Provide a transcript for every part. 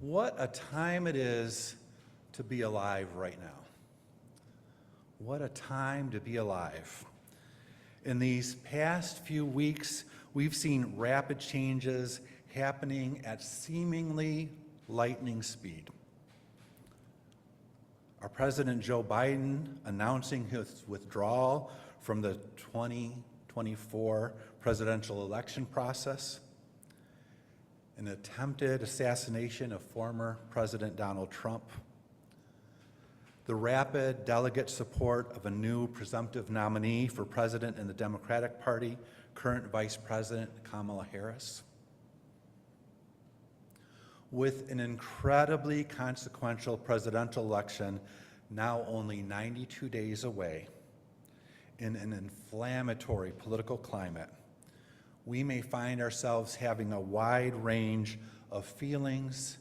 What a time it is to be alive right now. What a time to be alive. In these past few weeks, we've seen rapid changes happening at seemingly lightning speed. Our President Joe Biden announcing his withdrawal from the 2024 presidential election process, an attempted assassination of former President Donald Trump, the rapid delegate support of a new presumptive nominee for president in the Democratic Party, current Vice President Kamala Harris. With an incredibly consequential presidential election now only 92 days away, in an inflammatory political climate, we may find ourselves having a wide range of feelings,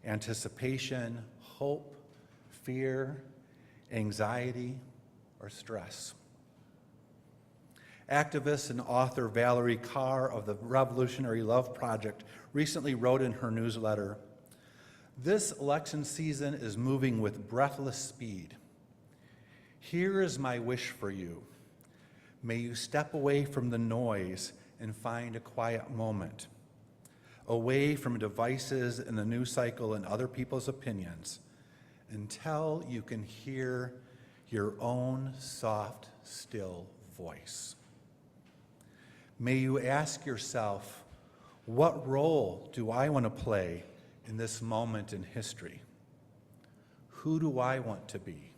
anticipation, hope, fear, anxiety, or stress. Activist and author Valerie Carr of the Revolutionary Love Project recently wrote in her newsletter, "This election season is moving with breathless speed. Here is my wish for you. May you step away from the noise and find a quiet moment, away from devices in the news cycle and other people's opinions, until you can hear your own soft, still voice. May you ask yourself, what role do I want to play in this moment in history? Who do I want to be?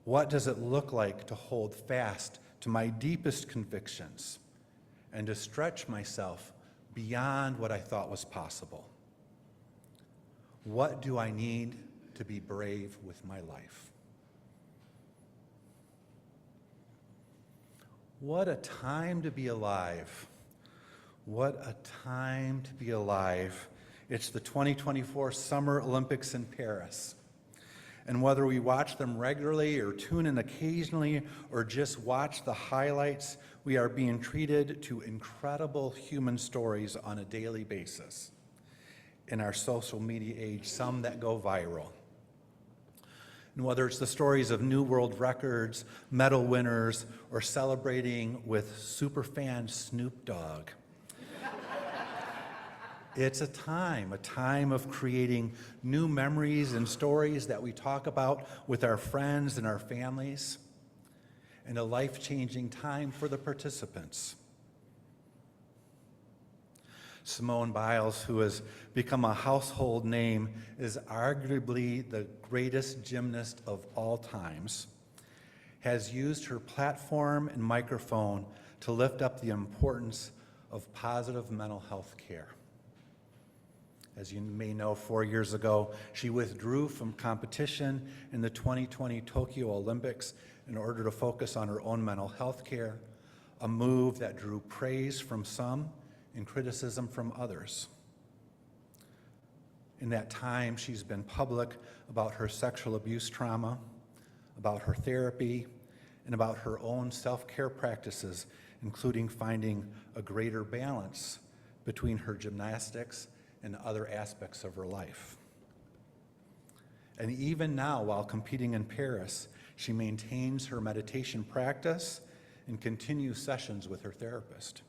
What does it look like to hold fast to my deepest convictions and to stretch myself beyond what I thought was possible? What do I need to be brave with my life?" What a time to be alive. What a time to be alive. It's the 2024 Summer Olympics in Paris. And whether we watch them regularly or tune in occasionally or just watch the highlights, we are being treated to incredible human stories on a daily basis. In our social media age, some that go viral. And whether it's the stories of new world records, medal winners, or celebrating with superfan Snoop Dogg, it's a time of creating new memories and stories that we talk about with our friends and our families, and a life-changing time for the participants. Simone Biles, who has become a household name, is arguably the greatest gymnast of all times, has used her platform and microphone to lift up the importance of positive mental health care. As you may know, 4 years ago, she withdrew from competition in the 2020 Tokyo Olympics in order to focus on her own mental health care, a move that drew praise from some and criticism from others. In that time, she's been public about her sexual abuse trauma, about her therapy, and about her own self-care practices, including finding a greater balance between her gymnastics and other aspects of her life. And even now, while competing in Paris, she maintains her meditation practice and continues sessions with her therapist.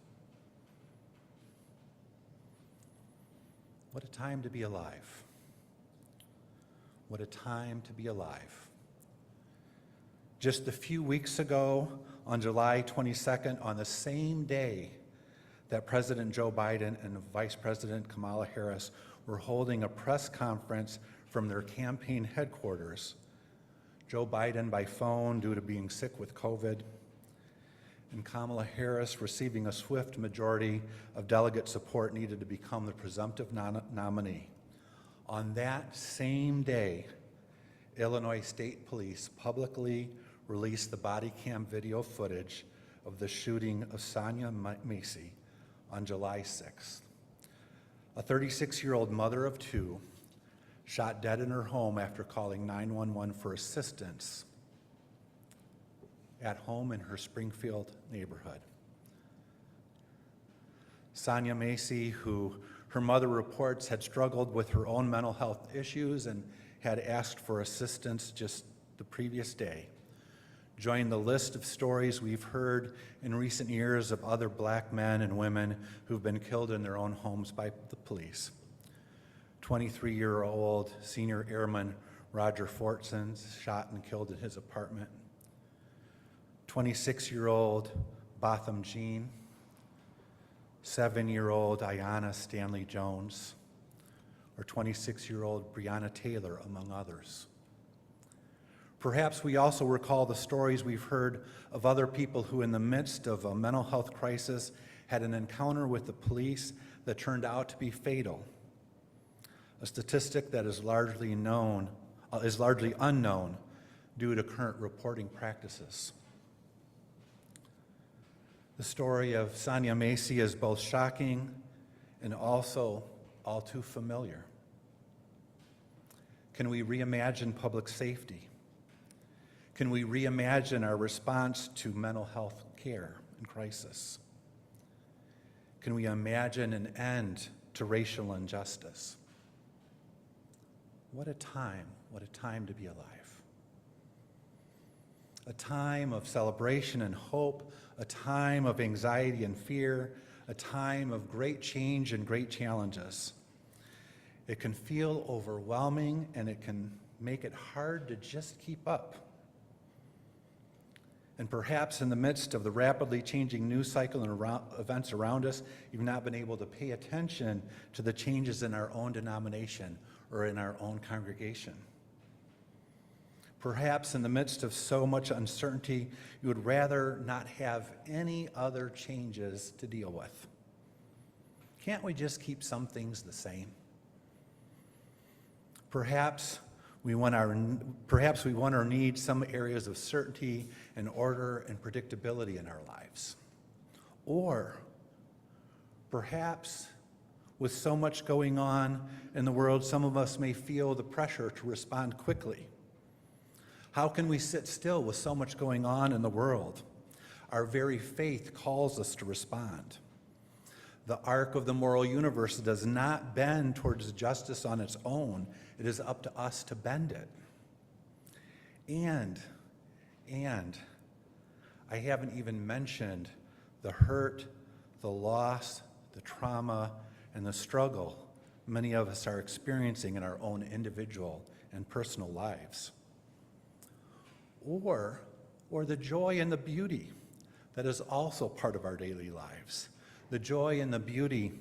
What a time to be alive. What a time to be alive. Just a few weeks ago, on July 22nd, on the same day that President Joe Biden and Vice President Kamala Harris were holding a press conference from their campaign headquarters, Joe Biden by phone due to being sick with COVID, and Kamala Harris receiving a swift majority of delegate support needed to become the presumptive nominee. On that same day, Illinois State Police publicly released the body cam video footage of the shooting of Sonia Macy on July 6th. A 36-year-old mother of two shot dead in her home after calling 911 for assistance at home in her Springfield neighborhood. Sonia Macy, who Her mother reports had struggled with her own mental health issues and had asked for assistance just the previous day. Join the list of stories we've heard in recent years of other black men and women who've been killed in their own homes by the police. 23-year-old senior airman Roger Fortson shot and killed in his apartment. 26-year-old Botham Jean. 7-year-old Ayanna Stanley Jones. Or 26-year-old Breonna Taylor, among others. Perhaps we also recall the stories we've heard of other people who, in the midst of a mental health crisis, had an encounter with the police that turned out to be fatal. A statistic that is largely unknown due to current reporting practices. The story of Sonia Macy is both shocking and also all too familiar. Can we reimagine public safety? Can we reimagine our response to mental health care and crisis? Can we imagine an end to racial injustice? What a time to be alive. A time of celebration and hope, a time of anxiety and fear, a time of great change and great challenges. It can feel overwhelming and it can make it hard to just keep up. And perhaps in the midst of the rapidly changing news cycle and events around us, you've not been able to pay attention to the changes in our own denomination or in our own congregation. Perhaps in the midst of so much uncertainty, you would rather not have any other changes to deal with. Can't we just keep some things the same? Perhaps we want or need some areas of certainty and order and predictability in our lives. Or perhaps with so much going on in the world, some of us may feel the pressure to respond quickly. How can we sit still with so much going on in the world? Our very faith calls us to respond. The arc of the moral universe does not bend towards justice on its own. It is up to us to bend it. And I haven't even mentioned the hurt, the loss, the trauma, and the struggle many of us are experiencing in our own individual and personal lives. Or the joy and the beauty that is also part of our daily lives. The joy and the beauty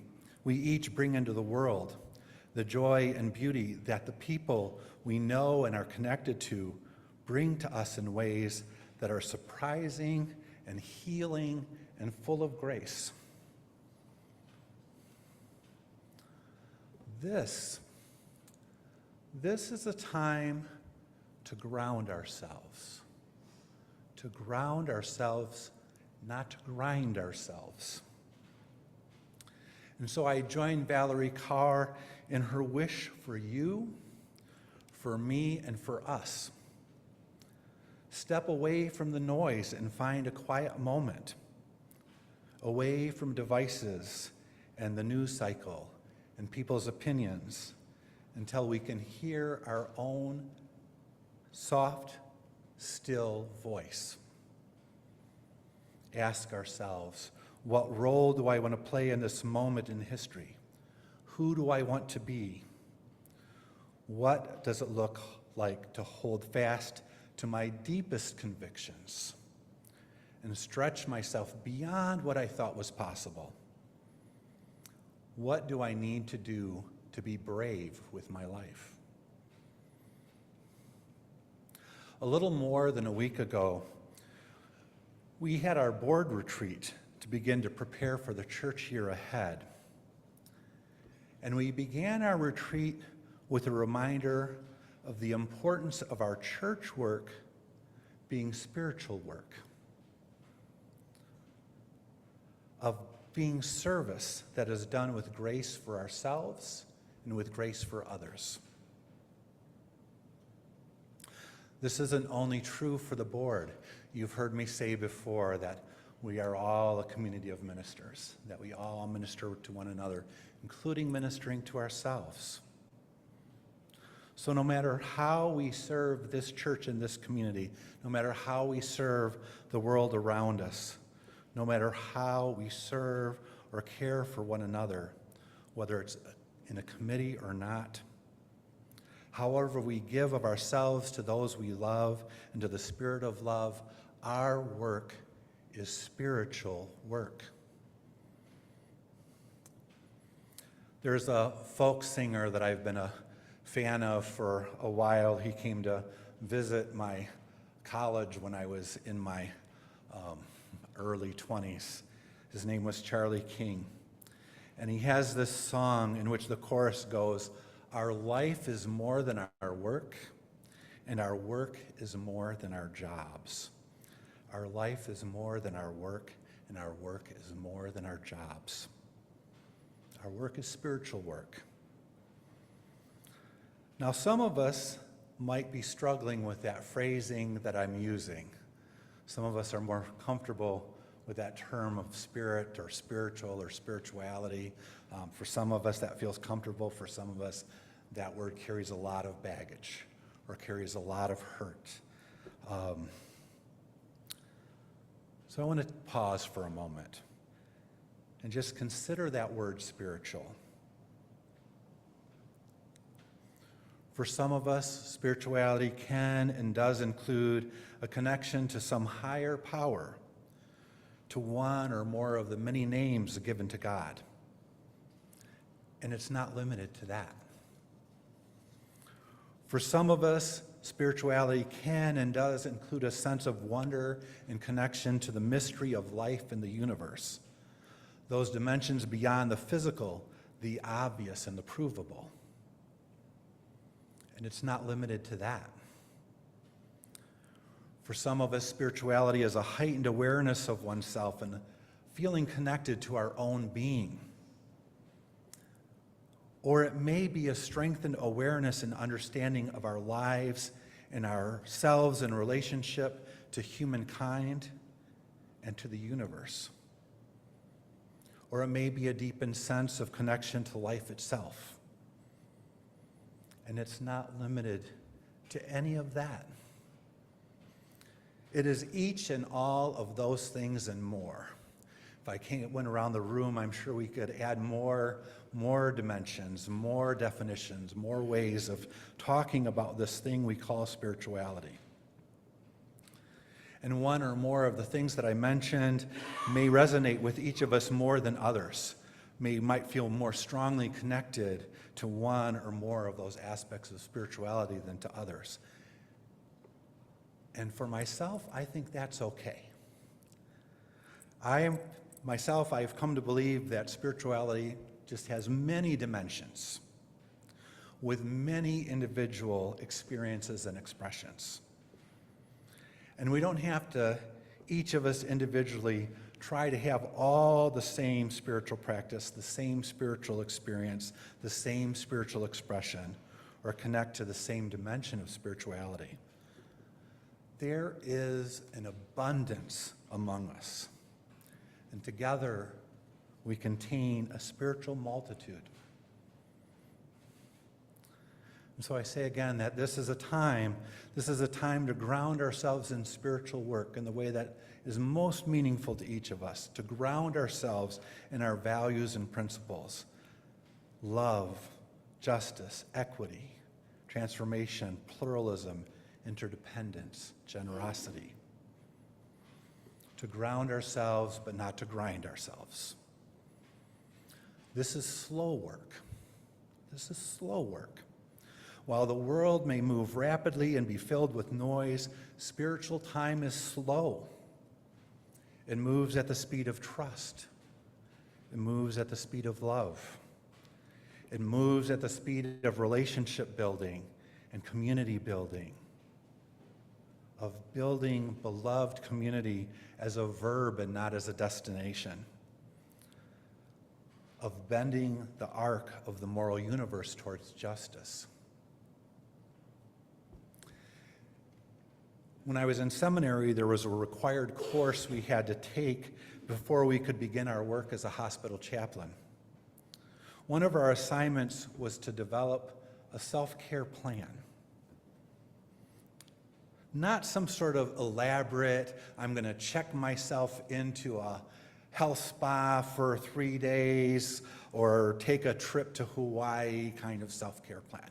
we each bring into the world. The joy and beauty that the people we know and are connected to bring to us in ways that are surprising and healing and full of grace. This is a time to ground ourselves. To ground ourselves, not to grind ourselves. And so I join Valerie Carr in her wish for you, for me, and for us. Step away from the noise and find a quiet moment, away from devices and the news cycle and people's opinions, until we can hear our own soft, still voice. Ask ourselves, what role do I want to play in this moment in history? Who do I want to be? What does it look like to hold fast to my deepest convictions and stretch myself beyond what I thought was possible? What do I need to do to be brave with my life? A little more than a week ago, we had our board retreat to begin to prepare for the church year ahead. And we began our retreat with a reminder of the importance of our church work being spiritual work, of being service that is done with grace for ourselves and with grace for others. This isn't only true for the board. You've heard me say before that we are all a community of ministers, that we all minister to one another, including ministering to ourselves. So no matter how we serve this church and this community, no matter how we serve the world around us, no matter how we serve or care for one another, whether it's in a committee or not, however we give of ourselves to those we love and to the spirit of love, our work is spiritual work. There's a folk singer that I've been a fan of for a while. He came to visit my college when I was in my early 20s. His name was Charlie King. And he has this song in which the chorus goes, "Our life is more than our work, and our work is more than our jobs." Our life is more than our work, and our work is more than our jobs. Our work is spiritual work. Now, some of us might be struggling with that phrasing that I'm using. Some of us are more comfortable with that term of spirit or spiritual or spirituality. For some of us, that feels comfortable. For some of us, that word carries a lot of baggage or carries a lot of hurt. So I want to pause for a moment and just consider that word spiritual. For some of us, spirituality can and does include a connection to some higher power, to one or more of the many names given to God. And it's not limited to that. For some of us, spirituality can and does include a sense of wonder and connection to the mystery of life in the universe, those dimensions beyond the physical, the obvious, and the provable. And it's not limited to that. For some of us, spirituality is a heightened awareness of oneself and feeling connected to our own being. Or it may be a strengthened awareness and understanding of our lives and ourselves in relationship to humankind and to the universe. Or it may be a deepened sense of connection to life itself. And it's not limited to any of that. It is each and all of those things and more. If I went around the room, I'm sure we could add more dimensions, more definitions, more ways of talking about this thing we call spirituality. And one or more of the things that I mentioned may resonate with each of us more than others. Might feel more strongly connected to one or more of those aspects of spirituality than to others. And for myself, I think that's okay. I've come to believe that spirituality just has many dimensions with many individual experiences and expressions. And we don't have to, each of us individually, try to have all the same spiritual practice, the same spiritual experience, the same spiritual expression, or connect to the same dimension of spirituality. There is an abundance among us, and together we contain a spiritual multitude. And so I say again that this is a time to ground ourselves in spiritual work in the way that is most meaningful to each of us, to ground ourselves in our values and principles: love, justice, equity, transformation, pluralism, interdependence, generosity. To ground ourselves, but not to grind ourselves. This is slow work. This is slow work. While the world may move rapidly and be filled with noise, spiritual time is slow. It moves at the speed of trust. It moves at the speed of love. It moves at the speed of relationship building and community building, of building beloved community as a verb and not as a destination, of bending the arc of the moral universe towards justice. When I was in seminary, there was a required course we had to take before we could begin our work as a hospital chaplain. One of our assignments was to develop a self-care plan. Not some sort of elaborate, I'm going to check myself into a health spa for 3 days or take a trip to Hawaii kind of self-care plan.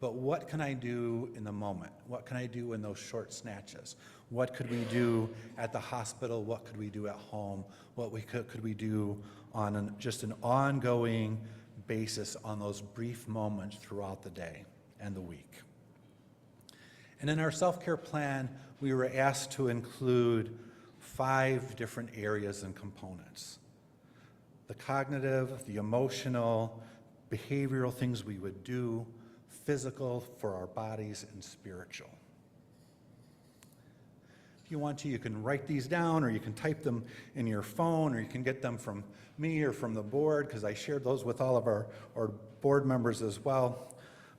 But what can I do in the moment? What can I do in those short snatches? What could we do at the hospital? What could we do at home? What could we do on just an ongoing basis on those brief moments throughout the day and the week? And in our self-care plan, we were asked to include 5 different areas and components: the cognitive, the emotional, behavioral things we would do, physical for our bodies, and spiritual. If you want to, you can write these down, or you can type them in your phone, or you can get them from me or from the board, because I shared those with all of our board members as well.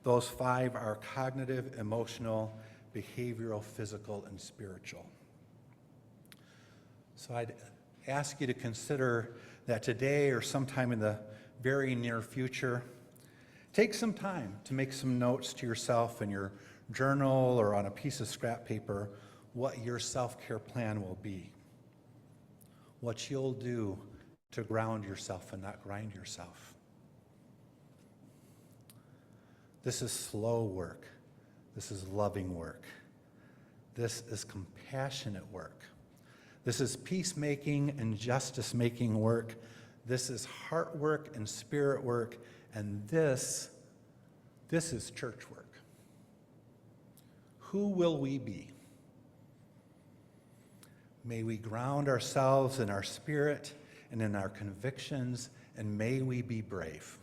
Those 5 are cognitive, emotional, behavioral, physical, and spiritual. So I'd ask you to consider that today or sometime in the very near future, take some time to make some notes to yourself in your journal or on a piece of scrap paper what your self-care plan will be, what you'll do to ground yourself and not grind yourself. This is slow work. This is loving work. This is compassionate work. This is peacemaking and justice-making work. This is heart work and spirit work. And this is church work. Who will we be? May we ground ourselves in our spirit and in our convictions, and may we be brave.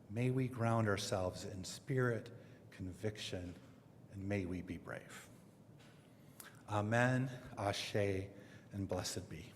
May we ground ourselves in spirit, conviction, and may we be brave. Amen, Ashe, and blessed be.